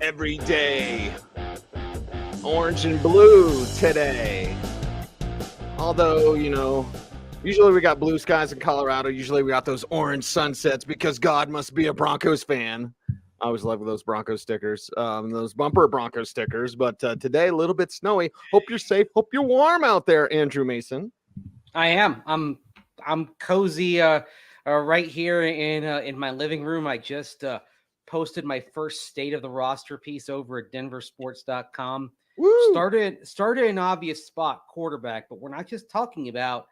Every day, orange and blue today. Although, usually we got blue skies in Colorado. Usually we got those orange sunsets because God must be a Broncos fan. I always love those Broncos stickers, those bumper Broncos stickers. But today, a little bit snowy. Hope you're safe. Hope you're warm out there, Andrew Mason. I am. I'm cozy right here in my living room. I just posted my first state of the roster piece over at denversports.com. Woo! Started an obvious spot, quarterback, but we're not just talking about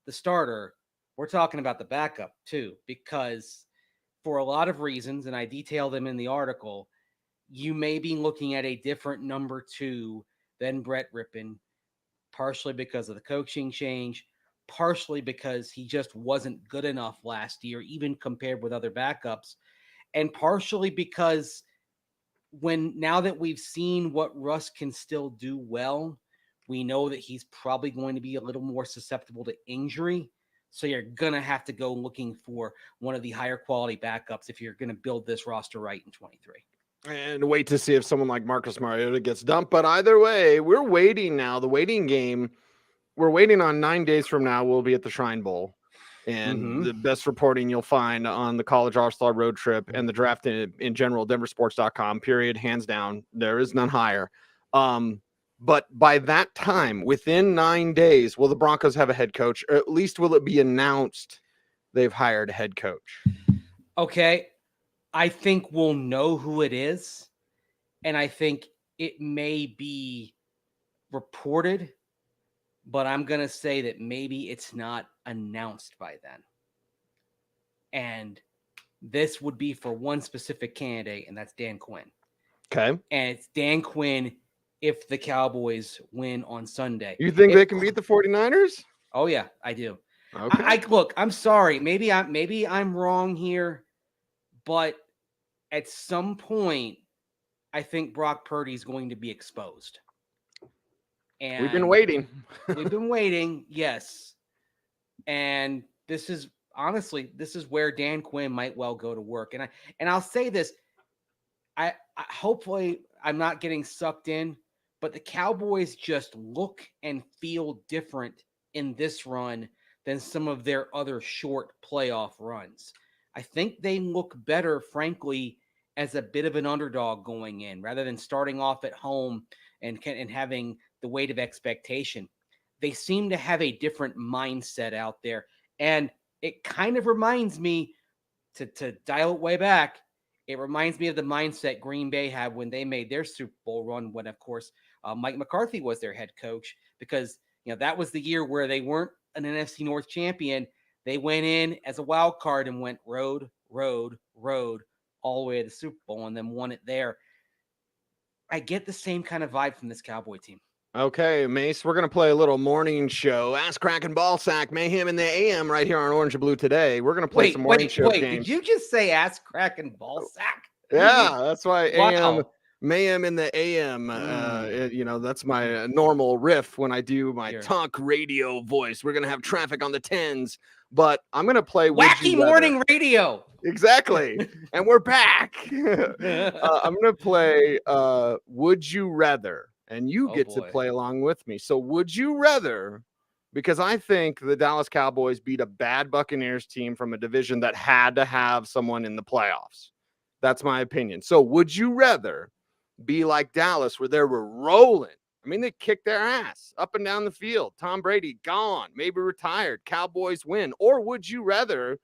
the starter. We're talking about the backup too, because for a lot of reasons, and I detail them in the article, you may be looking at a different number 2 than Brett Rippon, partially because of the coaching change, partially because he just wasn't good enough last year, even compared with other backups, and partially because now that we've seen what Russ can still do well, we know that he's probably going to be a little more susceptible to injury. So you're going to have to go looking for one of the higher quality backups if you're going to build this roster right in 23. And wait to see if someone like Marcus Mariota gets dumped. But either way, we're waiting now. The waiting game, we're waiting on 9 days from now. We'll be at the Shrine Bowl. And the best reporting you'll find on the College All-Star Road Trip and the draft in general, denversports.com, period, hands down. There is none higher. But by that time, within 9 days, will the Broncos have a head coach? Or at least will it be announced they've hired a head coach? Okay. I think we'll know who it is. And I think it may be reported, but I'm going to say that maybe it's not announced by then. And this would be for one specific candidate, and that's Dan Quinn. Okay. And it's Dan Quinn if the Cowboys win on Sunday. You think they can beat the 49ers? Oh, yeah, I do. Okay. Look, I'm sorry. Maybe I'm wrong here, but at some point, I think Brock Purdy's going to be exposed. And we've been waiting. We've been waiting, yes. And this is where Dan Quinn might well go to work. And I'll say this, I hopefully I'm not getting sucked in, but the Cowboys just look and feel different in this run than some of their other short playoff runs. I think they look better, frankly, as a bit of an underdog going in, rather than starting off at home and having the weight of expectation. They seem to have a different mindset out there. And it kind of reminds me, to dial it way back, it reminds me of the mindset Green Bay had when they made their Super Bowl run, when, of course, Mike McCarthy was their head coach, because that was the year where they weren't an NFC North champion. They went in as a wild card and went road, road, road all the way to the Super Bowl and then won it there. I get the same kind of vibe from this Cowboy team. Okay, Mace, we're going to play a little morning show. Ass Crack and Ball Sack, Mayhem in the AM right here on Orange and Blue today. We're going to play some morning show games. Did you just say Ass Crack and Ball Sack? Yeah, that's why Wow. AM, Mayhem in the AM. That's my normal riff when I do my talk radio voice. We're going to have traffic on the 10s, but I'm going to play Wacky Morning Radio. Exactly. And we're back. I'm going to play Would You Rather. And you get to play along with me. So would you rather, because I think the Dallas Cowboys beat a bad Buccaneers team from a division that had to have someone in the playoffs. That's my opinion. So would you rather be like Dallas, where they were rolling? I mean, they kicked their ass up and down the field. Tom Brady gone, maybe retired. Cowboys win. Or would you rather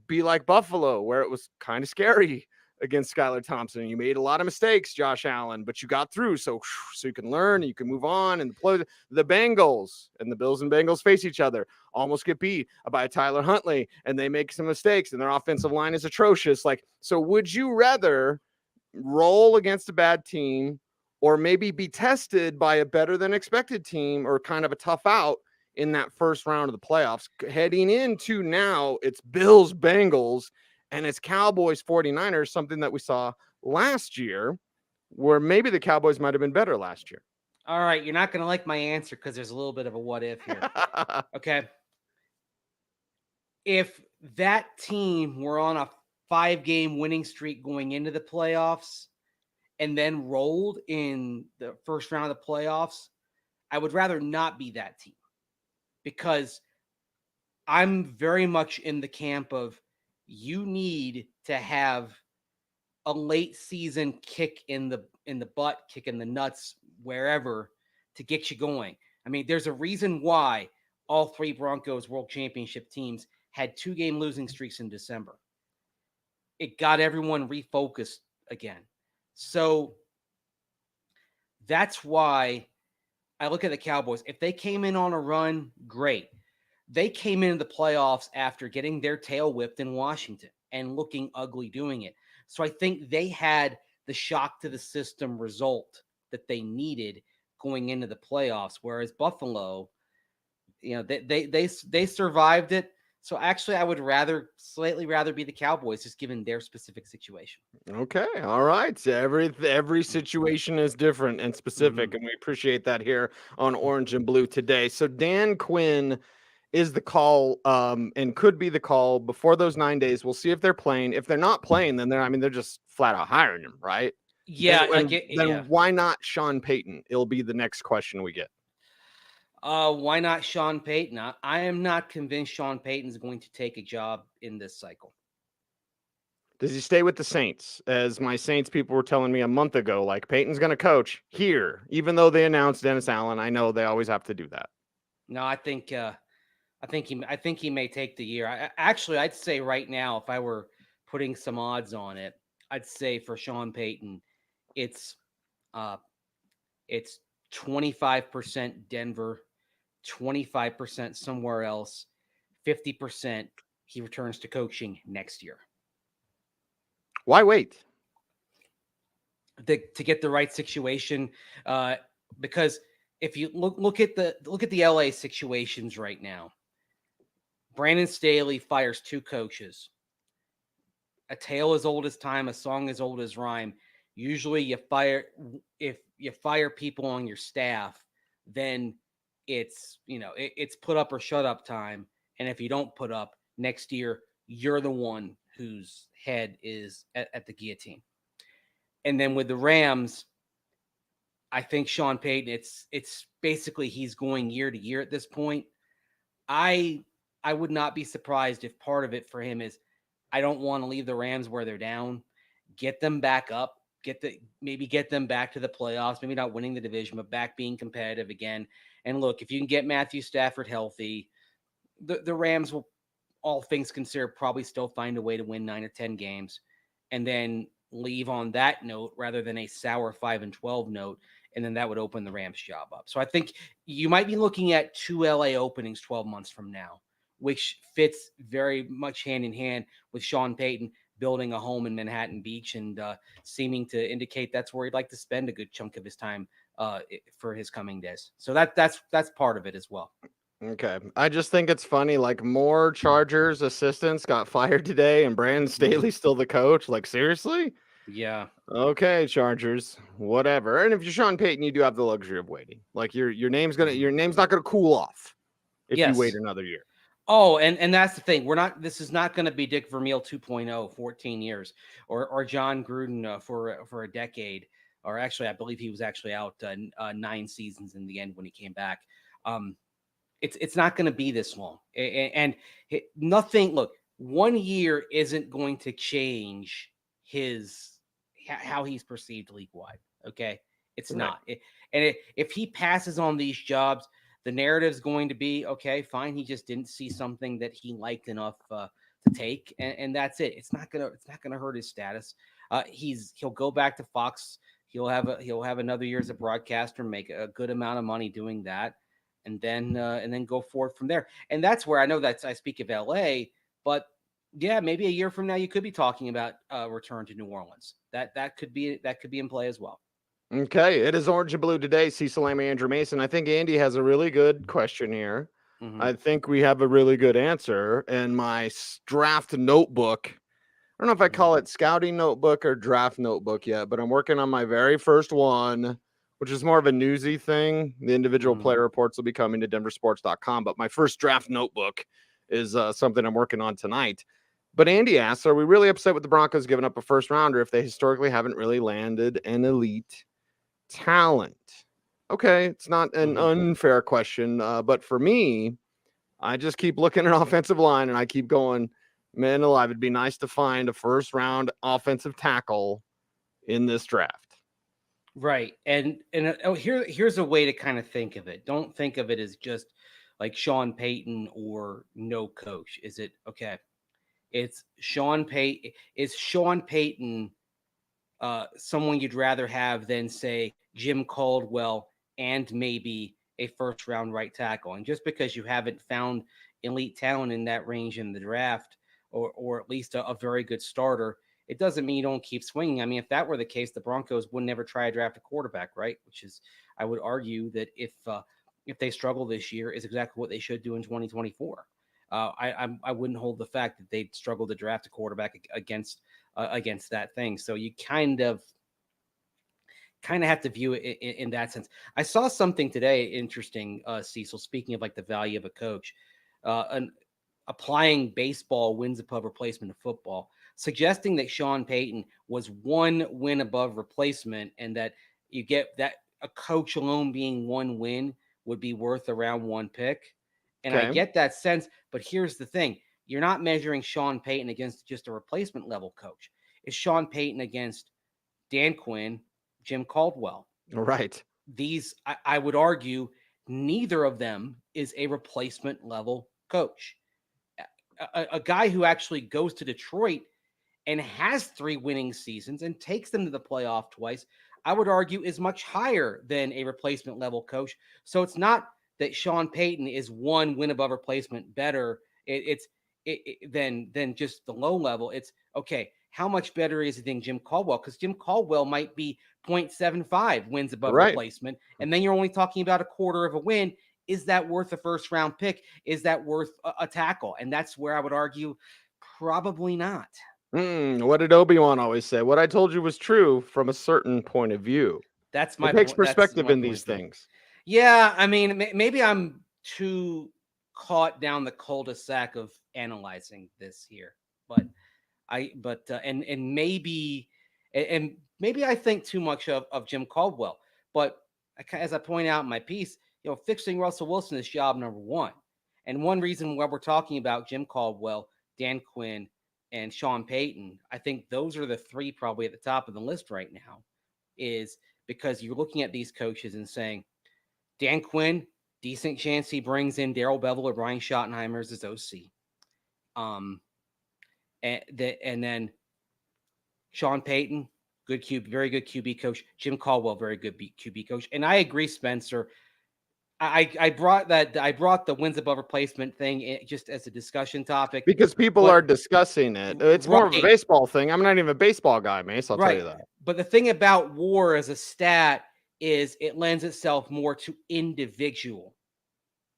be like Buffalo, where it was kind of scary against Skylar Thompson? You made a lot of mistakes, Josh Allen, but you got through. So you can learn and you can move on. And the Bengals and the Bills and Bengals face each other, almost get beat by Tyler Huntley, and they make some mistakes, and their offensive line is atrocious. So would you rather roll against a bad team, or maybe be tested by a better than expected team, or kind of a tough out in that first round of the playoffs? Heading into now, it's Bills Bengals, and it's Cowboys 49ers, something that we saw last year, where maybe the Cowboys might have been better last year. All right, you're not going to like my answer because there's a little bit of a what if here. Okay. If that team were on a 5-game winning streak going into the playoffs and then rolled in the first round of the playoffs, I would rather not be that team, because I'm very much in the camp of you need to have a late season kick in the butt, kick in the nuts, wherever, to get you going. I mean, there's a reason why all 3 Broncos World Championship teams had 2-game losing streaks in December. It got everyone refocused again. So that's why I look at the Cowboys. If they came in on a run, great. They came into the playoffs after getting their tail whipped in Washington and looking ugly doing it. So I think they had the shock to the system result that they needed going into the playoffs, whereas Buffalo, they survived it. So actually, I would slightly rather be the Cowboys, just given their specific situation. Okay, all right. Every situation is different and specific, and we appreciate that here on Orange and Blue today. So Dan Quinn is the call, and could be the call before those 9 days. We'll see if they're playing. If they're not playing, then they're just flat out hiring him, right? Yeah, then why not Sean Payton? It'll be the next question we get. Why not Sean Payton? I am not convinced Sean Payton's going to take a job in this cycle. Does he stay with the Saints? As my Saints people were telling me a month ago, like Payton's going to coach here, even though they announced Dennis Allen. I know they always have to do that. No, I think he may take the year. I'd say right now, if I were putting some odds on it, I'd say for Sean Payton, it's 25% Denver, 25% somewhere else, 50% he returns to coaching next year. Why wait? To get the right situation, because if you look at the LA situations right now, Brandon Staley fires 2 coaches. A tale as old as time, a song as old as rhyme. Usually if you fire people on your staff, then it's put up or shut up time. And if you don't put up, next year, you're the one whose head is at the guillotine. And then with the Rams, I think Sean Payton, it's basically he's going year to year at this point. I would not be surprised if part of it for him is, I don't want to leave the Rams where they're down. Get them back up. Get them back to the playoffs. Maybe not winning the division, but back being competitive again. And look, if you can get Matthew Stafford healthy, the Rams will, all things considered, probably still find a way to win 9 or 10 games, and then leave on that note rather than a sour 5-12 note. And then that would open the Rams job up. So I think you might be looking at 2 LA openings 12 months from now, which fits very much hand in hand with Sean Payton building a home in Manhattan Beach and seeming to indicate that's where he'd like to spend a good chunk of his time for his coming days. So that's part of it as well. Okay. I just think it's funny, like more Chargers assistants got fired today and Brandon Staley's still the coach. Like, seriously? Yeah. Okay, Chargers, whatever. And if you're Sean Payton, you do have the luxury of waiting. Like your name's not gonna cool off if you wait another year. Oh, and that's the thing. This is not going to be Dick Vermeil 2.0, 14 years, or John Gruden for a decade. Or actually, I believe he was actually out 9 seasons in the end when he came back. It's not going to be this long, and nothing. Look, 1 year isn't going to change how he's perceived league wide. Okay, it's not. If he passes on these jobs, the narrative is going to be, okay, fine. He just didn't see something that he liked enough to take, and that's it. It's not gonna hurt his status. He'll go back to Fox. He'll have another year as a broadcaster, make a good amount of money doing that, and then go forward from there. And that's where I know that I speak of LA, but yeah, maybe a year from now you could be talking about return to New Orleans. That could be in play as well. Okay, it is Orange and Blue today. Cecil, Lammey, Andrew Mason. I think Andy has a really good question here. Mm-hmm. I think we have a really good answer. And my draft notebook, I don't know if I call it scouting notebook or draft notebook yet, but I'm working on my very first one, which is more of a newsy thing. The individual player reports will be coming to denversports.com. But my first draft notebook is something I'm working on tonight. But Andy asks, are we really upset with the Broncos giving up a first rounder if they historically haven't really landed an elite talent? Okay, it's not an unfair question, but for me, I just keep looking at offensive line and I keep going, man alive, it'd be nice to find a first round offensive tackle in this draft. Right. And here's a way to kind of think of it. Don't think of it as just like Sean Payton or no coach. Is it okay? It's Sean Payton. Is Sean Payton someone you'd rather have than say Jim Caldwell and maybe a first round right tackle? And just because you haven't found elite talent in that range in the draft, or at least a very good starter, it doesn't mean you don't keep swinging. I mean, if that were the case, the Broncos would never try to draft a quarterback, right? Which is, I would argue that if they struggle this year, is exactly what they should do in 2024. I wouldn't hold the fact that they'd struggle to draft a quarterback against that thing. So you kind of have to view it in that sense. I saw something today interesting, Cecil, speaking of like the value of a coach, applying baseball wins above replacement of football, suggesting that Sean Payton was 1 win above replacement, and that you get that a coach alone being 1 win would be worth around 1 pick. And I get that sense, but here's the thing. You're not measuring Sean Payton against just a replacement level coach. It's Sean Payton against Dan Quinn, Jim Caldwell. Right. These, I would argue, neither of them is a replacement level coach. A guy who actually goes to Detroit and has 3 winning seasons and takes them to the playoff twice, I would argue is much higher than a replacement level coach. So it's not that Sean Payton is 1 win above replacement better than just the low level. It's okay. How much better is it than Jim Caldwell? Because Jim Caldwell might be 0.75 wins above replacement, and then you're only talking about a quarter of a win. Is that worth a first round pick? Is that worth a tackle? And that's where I would argue probably not. What did Obi-Wan always say? What I told you was true from a certain point of view. That's my It takes perspective in these things. Yeah, I mean, maybe I'm too caught down the cul-de-sac of analyzing this here, but maybe I think too much of Jim Caldwell. But as I point out in my piece, fixing Russell Wilson is job number 1. And one reason why we're talking about Jim Caldwell, Dan Quinn, and Sean Payton, I think those are the 3 probably at the top of the list right now, is because you're looking at these coaches and saying, Dan Quinn, decent chance he brings in Darrell Bevell or Brian Schottenheimer as his OC. And then Sean Payton, very good QB coach. Jim Caldwell, very good QB coach. And I agree, Spencer. I brought the wins above replacement thing just as a discussion topic because people are discussing it. It's more of a baseball thing. I'm not even a baseball guy, Mace. I'll tell you that. But the thing about WAR as a stat is it lends itself more to individual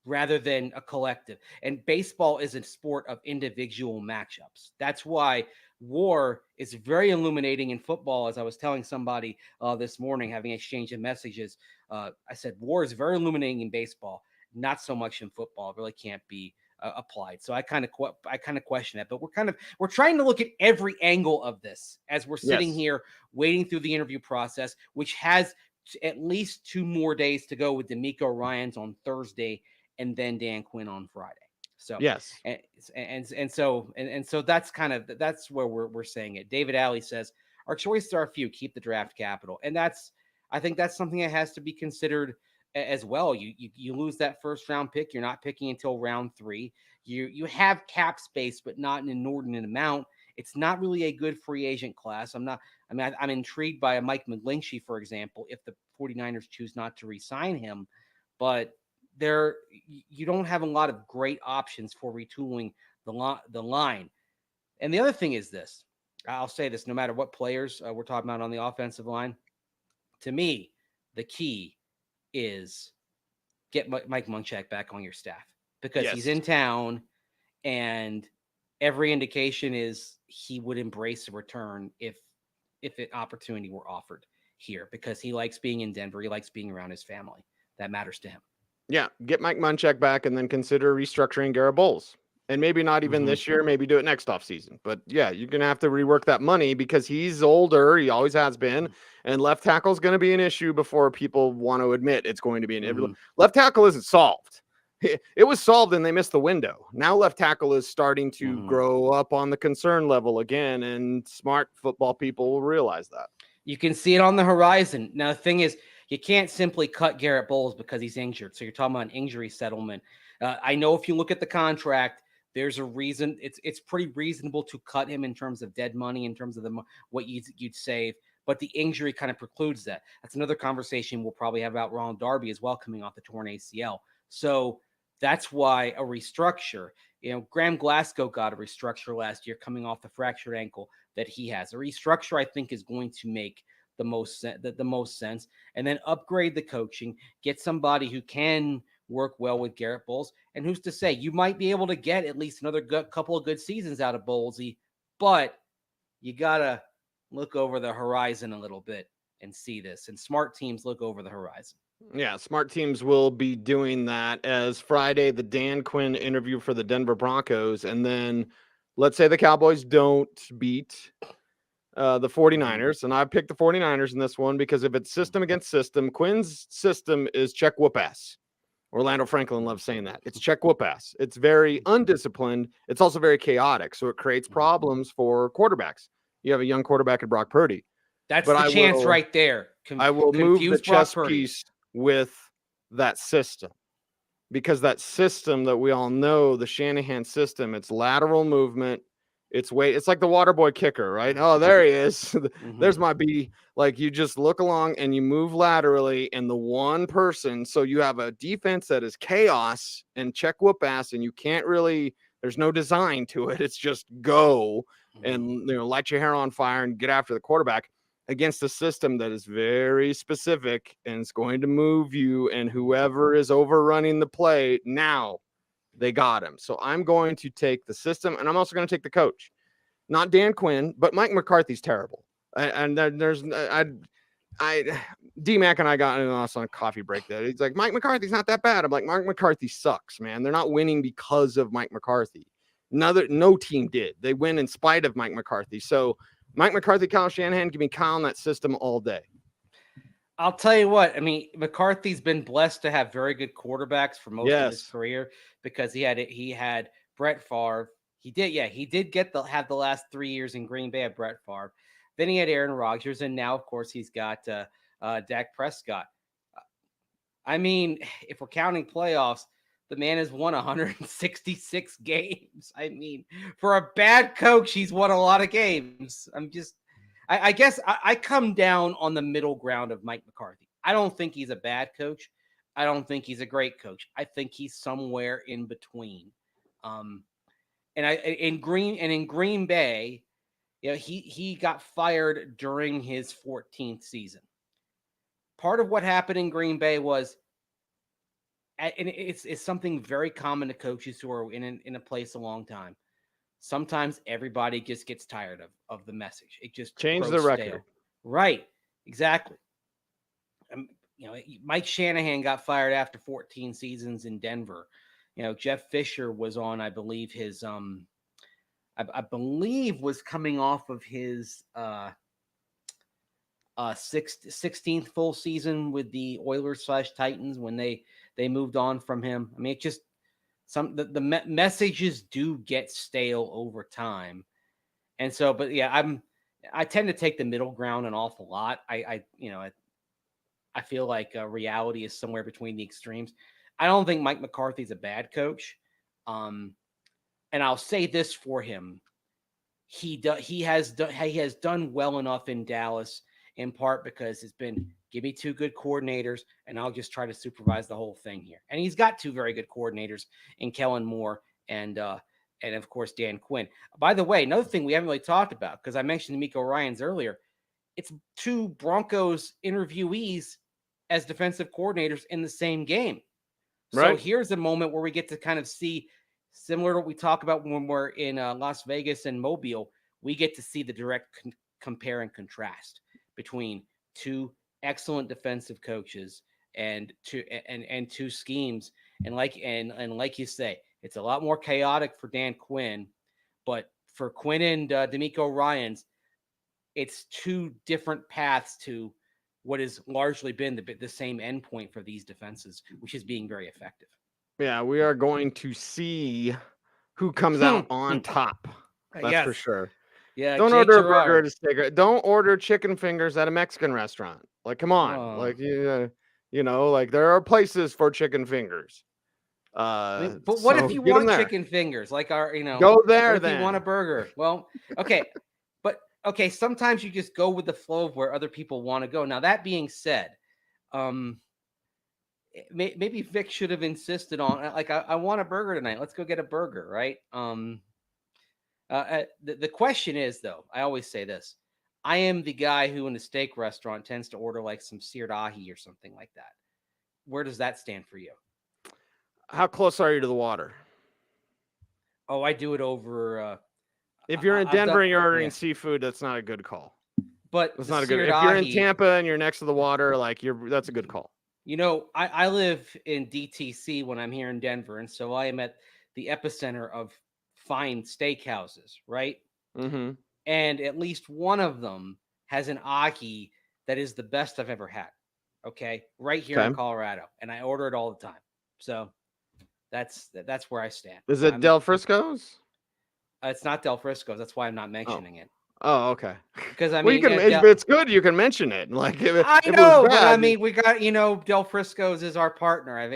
rather than a collective. And baseball is a sport of individual matchups. That's why WAR is very illuminating in football. As I was telling somebody this morning, having exchanged messages, I said WAR is very illuminating in baseball, not so much in football. It really can't be applied. So I kind of question that. But we're trying to look at every angle of this as we're sitting here waiting through the interview process, which has at least 2 more days to go with D'Amico Ryans on Thursday and then Dan Quinn on Friday. So yes, and so that's where we're saying it. David Alley says our choices are few. Keep the draft capital, and I think that's something that has to be considered as well. You lose that first round pick. You're not picking until round 3. You have cap space, but not an inordinate amount. It's not really a good free agent class. I'm intrigued by a Mike McGlinchey, for example, if the 49ers choose not to re-sign him, but you don't have a lot of great options for retooling the line. And the other thing is this, I'll say this, no matter what players we're talking about on the offensive line, to me, the key is get Mike Munchak back on your staff because he's in town and every indication is he would embrace a return if an opportunity were offered here because he likes being in Denver. He likes being around his family. That matters to him. Yeah, get Mike Munchak back and then consider restructuring Garrett Bowles. And maybe not even this year, maybe do it next offseason. But yeah, you're going to have to rework that money because he's older. He always has been. And left tackle is going to be an issue before people want to admit it's going to be an issue. Left tackle isn't solved. It was solved and they missed the window. Now left tackle is starting to grow up on the concern level again, and smart football people will realize that. You can see it on the horizon. Now, the thing is, you can't simply cut Garrett Bowles because he's injured. So you're talking about an injury settlement. I know if you look at the contract, there's a reason. It's pretty reasonable to cut him in terms of dead money, in terms of what you'd save. But the injury kind of precludes that. That's another conversation we'll probably have about Ronald Darby as well, coming off the torn ACL. So that's why a restructure. Graham Glasgow got a restructure last year coming off the fractured ankle that he has. A restructure, I think, is going to make the most sense. And then upgrade the coaching, get somebody who can work well with Garrett Bowles. And who's to say you might be able to get at least another couple of good seasons out of Bowlesy, but you got to look over the horizon a little bit and see this. And smart teams look over the horizon. Yeah, smart teams will be doing that as Friday, the Dan Quinn interview for the Denver Broncos. And then let's say the Cowboys don't beat the 49ers. And I picked the 49ers in this one because if it's system against system, Quinn's system is check whoop ass. Orlando Franklin loves saying that. It's check whoop ass. It's very undisciplined. It's also very chaotic. So it creates problems for quarterbacks. You have a young quarterback in Brock Purdy. That's the chance right there. I will move the chess piece with that system, because that system that we all know, the Shanahan system, it's lateral movement, it's weight. It's like the water boy kicker, right? Oh, there he is. There's my B. Like, you just look along and you move laterally, and the one person, so you have a defense that is chaos and check whoop ass, and you can't really, there's no design to it. It's just go and light your hair on fire and get after the quarterback, against a system that is very specific and it's going to move you, and whoever is overrunning the play, now they got him. So I'm going to take the system, and I'm also going to take the coach. Not Dan Quinn, but Mike McCarthy's terrible. And there's D-Mac and I got into us on a coffee break there. He's like, Mike McCarthy's not that bad. I'm like, Mike McCarthy sucks, man. They're not winning because of Mike McCarthy. No team did. They win in spite of Mike McCarthy. So Mike McCarthy, Kyle Shanahan, give me Kyle in that system all day. I'll tell you what. I mean, McCarthy's been blessed to have very good quarterbacks for most of his career, because he had Brett Favre. He did have the last 3 years in Green Bay at Brett Favre. Then he had Aaron Rodgers, and now, of course, he's got Dak Prescott. I mean, if we're counting playoffs, the man has won 166 games. I mean, for a bad coach, he's won a lot of games. I guess I come down on the middle ground of Mike McCarthy. I don't think he's a bad coach. I don't think he's a great coach. I think he's somewhere in between. In Green Bay, he got fired during his 14th season. Part of what happened in Green Bay was, and it's something very common to coaches who are in a place a long time. Sometimes everybody just gets tired of the message. It just change the record. Stale. Right. Exactly. Mike Shanahan got fired after 14 seasons in Denver. Jeff Fisher was on, I believe, his I believe was coming off of his 16th full season with the Oilers/Titans when they moved on from him. I mean, it just the messages do get stale over time. And so, but yeah, I tend to take the middle ground an awful lot. I feel like reality is somewhere between the extremes. I don't think Mike McCarthy's a bad coach. And I'll say this for him. He has done well enough in Dallas, in part because it's been, give me two good coordinators and I'll just try to supervise the whole thing here. And he's got two very good coordinators in Kellen Moore and of course Dan Quinn. By the way, another thing we haven't really talked about, because I mentioned D'Amico Ryans earlier, it's two Broncos interviewees as defensive coordinators in the same game. Right. So here's a moment where we get to kind of see, similar to what we talk about when we're in Las Vegas and Mobile, we get to see the direct compare and contrast between two excellent defensive coaches and two schemes. And like you say, It's a lot more chaotic for Dan Quinn, but for Quinn and D'Amico Ryans, it's two different paths to what has largely been the same endpoint for these defenses, which is being very effective. Yeah, we are going to see who comes out on top. That's for sure. Yeah, don't Jake order Gerard. a burger at a steak. Don't order chicken fingers at a Mexican restaurant. Like, come on. Like, you know, like there are places for chicken fingers. But what if you want chicken fingers? Like go there. What if you want a burger? Well, okay, but okay. Sometimes you just go with the flow of where other people want to go. Now that being said, maybe Vic should have insisted on like I want a burger tonight. Let's go get a burger, right? The question is though. I always say this. I am the guy who in a steak restaurant tends to order like some seared ahi or something like that. Where does that stand for you? How close are you to the water? Oh, I do it over. If you're in Denver and you're ordering seafood, that's not a good call. But it's not a good. If you're in Tampa and you're next to the water, like that's a good call. You know, I live in DTC when I'm here in Denver, and so I am at the epicenter of fine steakhouses, right? Mm-hmm. And at least one of them has an ahi that is the best I've ever had. Okay, right here in Colorado, and I order it all the time. So that's where I stand. Is it Del Frisco's? It's not Del Frisco's. That's why I'm not mentioning it. Oh, okay. Because I mean, if it's good, you can mention it. Like, I know, but I mean, we got Del Frisco's is our partner.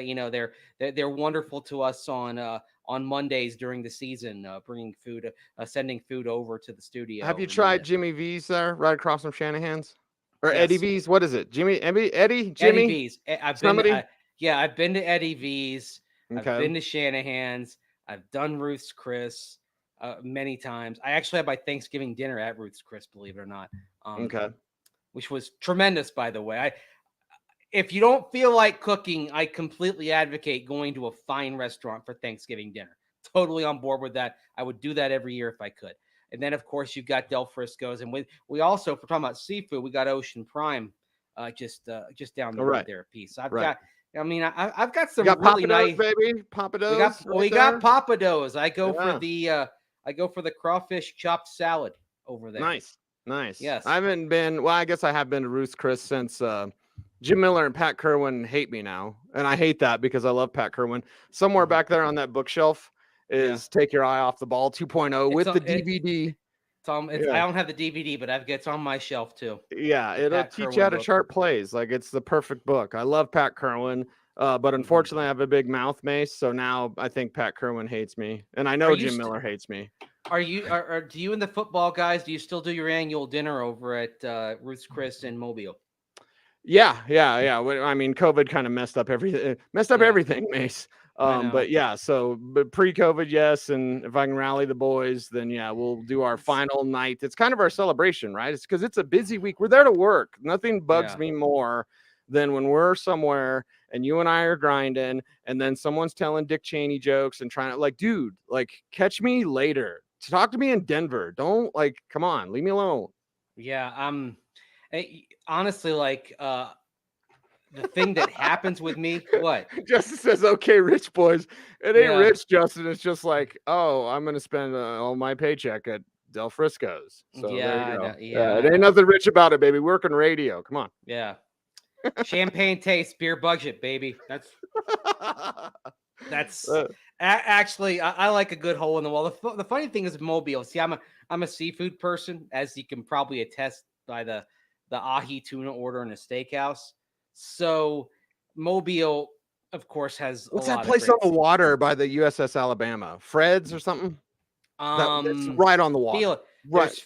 They're wonderful to us on Mondays during the season, bringing food, sending food over to the studio. Have you tried Jimmy V's there, right across from Shanahan's, or Eddie V's? What is it? Jimmy Eddie V's. I've been to Eddie V's. Okay. I've been to Shanahan's. I've done Ruth's Chris. Many times. I actually had my Thanksgiving dinner at Ruth's Chris, believe it or not. Which was tremendous, by the way. If you don't feel like cooking, I completely advocate going to a fine restaurant for Thanksgiving dinner. Totally on board with that. I would do that every year if I could. And then, of course, you've got Del Frisco's, and we also, if we're talking about seafood, we got Ocean Prime, just down the road there a piece. I've got some really nice, baby. Papados. We got Papados. I go for the crawfish chopped salad over there. Nice. Yes. I haven't been. Well, I guess I have been to Ruth's Chris since Jim Miller and Pat Kerwin hate me now, and I hate that because I love Pat Kerwin. Somewhere back there on that bookshelf is Take Your Eye Off the Ball 2.0 with the DVD. I don't have the DVD, but it's on my shelf too. Yeah, it'll teach you how to chart plays. Like, it's the perfect book. I love Pat Kerwin, but unfortunately, I have a big mouth, Mace. So now I think Pat Kerwin hates me, and I know Jim Miller hates me. Do you and the football guys? Do you still do your annual dinner over at Ruth's Chris in Mobile? Yeah. I mean, COVID kind of messed up everything. Everything, Mace. But pre-COVID, yes, and if I can rally the boys, then we'll do our final night. It's kind of our celebration, right? It's because it's a busy week. We're there to work. Nothing bugs me more than when we're somewhere and you and I are grinding, and then someone's telling Dick Cheney jokes and trying to, like, dude, like, catch me later. Talk to me in Denver. Don't, like, come on, leave me alone. Yeah, honestly, like, the thing that happens with me, what? Justin says, okay, rich boys. It ain't rich, Justin. It's just like, oh, I'm going to spend all my paycheck at Del Frisco's. So there you go. It ain't nothing rich about it, baby. Working radio. Come on. Yeah. Champagne taste, beer budget, baby. That's actually, I like a good hole in the wall. The funny thing is Mobile. See, I'm a seafood person, as you can probably attest by the ahi tuna order in a steakhouse. So Mobile, of course, has what's that place on the water by the USS Alabama? Fred's or something? It's right on the water.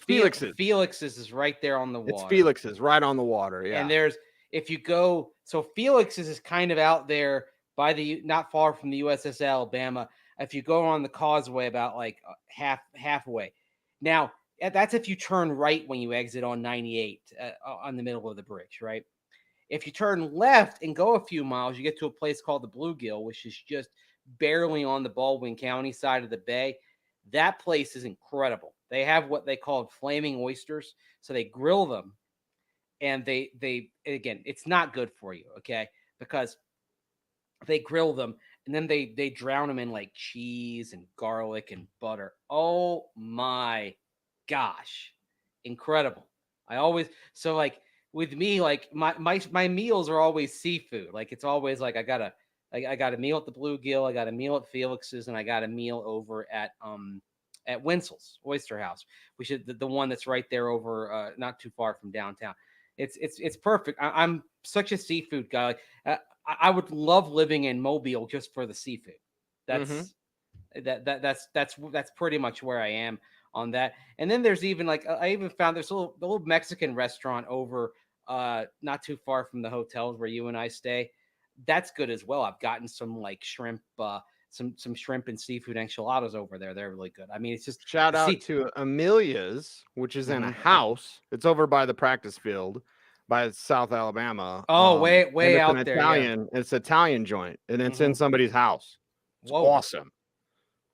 Felix's is right there on the water. It's Felix's right on the water. Yeah. And if you go, so Felix's is kind of out there by not far from the USS Alabama. If you go on the causeway about like halfway. Now, that's if you turn right when you exit on 98 on the middle of the bridge, right? If you turn left and go a few miles, you get to a place called the Bluegill, which is just barely on the Baldwin County side of the bay. That place is incredible. They have what they call flaming oysters. So they grill them, and they again, it's not good for you, okay? Because they grill them and then they drown them in like cheese and garlic and butter. Oh my gosh, incredible! I always so like with me like my meals are always seafood. Like it's always like I got a meal at the Bluegill, I got a meal at Felix's, and I got a meal over at Winsel's Oyster House, which is the one that's right there over not too far from downtown. It's perfect. I'm such a seafood guy. I would love living in Mobile just for the seafood. That's that's pretty much where I am on that. And then there's even like I even found there's a little Mexican restaurant over not too far from the hotels where you and I stay. That's good as well. I've gotten some like shrimp some shrimp and seafood enchiladas over there. They're really good. I mean, it's just Shout out to Amelia's, which is in a house. It's over by the practice field by South Alabama. Oh, way out there. Italian, Yeah. It's Italian joint, and it's in somebody's house. It's awesome.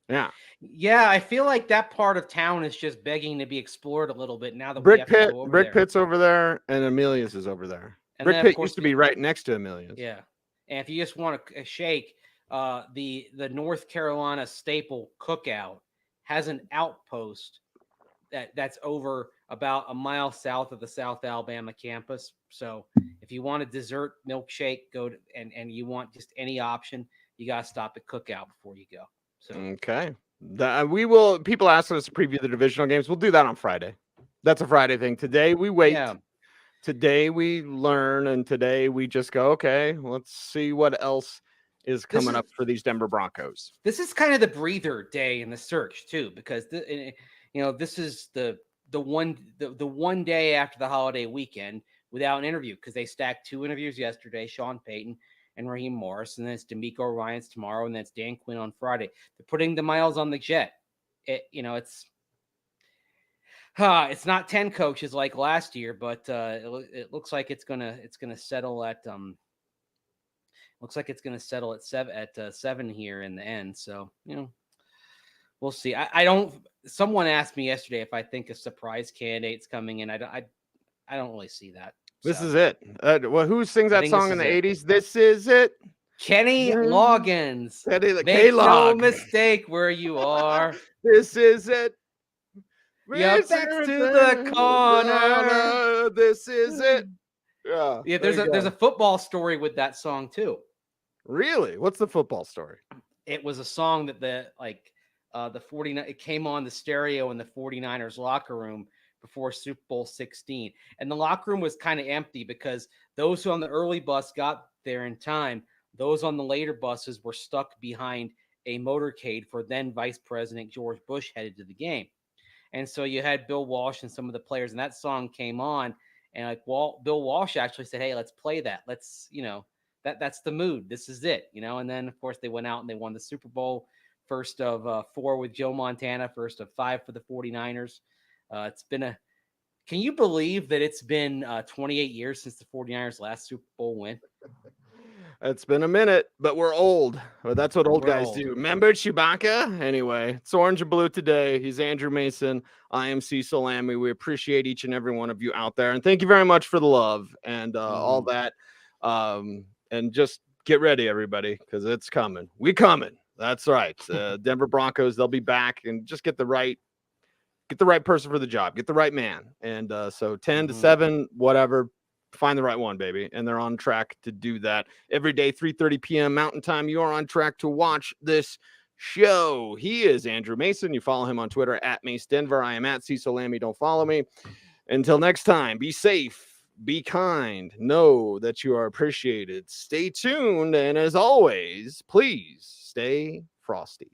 Yeah. Yeah, I feel like that part of town is just begging to be explored a little bit now that Brick Pit's over there, and Amelia's is over there. And Brick Pit used to be right next to Amelia's. Yeah. And if you just want a shake, the North Carolina staple Cookout has an outpost that's over about a mile south of the South Alabama campus. So if you want a dessert milkshake, go to and you want just any option, you gotta stop at Cookout before you go. So okay. We will. People ask us to preview the divisional games. We'll do that on Friday. That's a Friday thing. Today we wait. Yeah. Today we learn, and today we just go, okay, let's see what else is coming up for these Denver Broncos. This is kind of the breather day in the search too, because this is the one day after the holiday weekend without an interview because they stacked 2 interviews yesterday, Sean Payton and Raheem Morris, and then it's D'Amico Ryans tomorrow, and then it's Dan Quinn on Friday. They're putting the miles on the jet. It's not 10 coaches like last year, but it looks like it's gonna settle at seven here in the end. So we'll see. I don't. Someone asked me yesterday if I think a surprise candidate's coming in. I don't really see that. This is it. Who sings that song in the 80s? This is it. Kenny Loggins. Make no mistake where you are. This is it. Yeah, back to the corner. This is it. Yeah. There's a football story with that song too. Really? What's the football story? It was a song that the 49 it came on the stereo in the 49ers locker room before Super Bowl 16, and the locker room was kind of empty because those who on the early bus got there in time, those on the later buses were stuck behind a motorcade for then Vice President George Bush headed to the game. And so you had Bill Walsh and some of the players, and that song came on, and Bill Walsh actually said, "Hey, let's play that. Let's, that's the mood. This is it, And then of course they went out and they won the Super Bowl, first of 4 with Joe Montana, first of 5 for the 49ers. Can you believe that it's been 28 years since the 49ers last Super Bowl win? It's been a minute, but we're old. Well, that's what old guys do. Remember Chewbacca? Anyway, it's orange and blue today. He's Andrew Mason. I am Cecil Lammey. We appreciate each and every one of you out there. And thank you very much for the love and all that. And just get ready, everybody, because it's coming. We coming. That's right. Denver Broncos, they'll be back, and just get the right person for the job. Get the right man. And so 10 to 7, whatever. Find the right one, baby. And they're on track to do that every day, 3:30 p.m. Mountain Time. You are on track to watch this show. He is Andrew Mason. You follow him on Twitter at Mace Denver. I am at Cecil Lammey. Don't follow me. Until next time, be safe, be kind, know that you are appreciated. Stay tuned. And as always, please stay frosty.